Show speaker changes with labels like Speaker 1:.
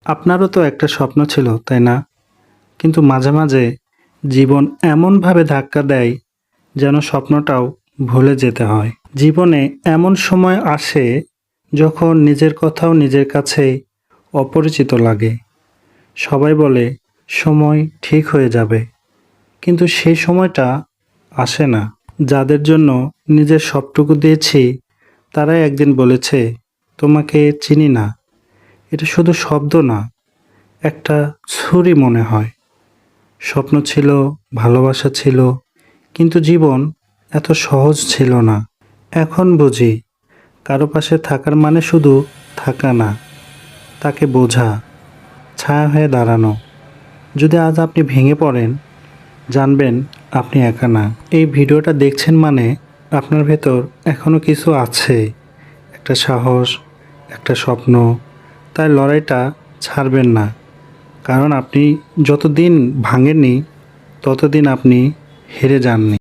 Speaker 1: আপনারও তো একটা স্বপ্ন ছিল, তাই না? কিন্তু মাঝে মাঝে জীবন এমনভাবে ধাক্কা দেয় যেন স্বপ্নটাও ভুলে যেতে হয়। জীবনে এমন সময় আসে যখন নিজের কথাও নিজের কাছে অপরিচিত লাগে। সবাই বলে সময় ঠিক হয়ে যাবে, কিন্তু সেই সময়টা আসে না। যাদের জন্য নিজের সবটুকু দিয়েছি তারাই একদিন বলেছে, তোমাকে চিনি না। এটা শুধু শব্দ না, একটা ছুরি মনে হয়। স্বপ্ন ছিল, ভালোবাসা ছিল, কিন্তু জীবন এত সহজ ছিল না। এখন বুঝি কারো পাশে থাকার মানে শুধু থাকা না, তাকে বোঝা, ছায়া হয়ে দাঁড়ানো। যদি আজ আপনি ভেঙে পড়েন, জানবেন আপনি একা না। এই ভিডিওটা দেখছেন মানে আপনার ভেতর এখনো কিছু আছে, একটা সাহস, একটা স্বপ্ন। তাই লড়াইটা ছাড়বেন না, কারণ আপনি যতদিন ভাঙেননি ততদিন আপনি হেরে যাননি।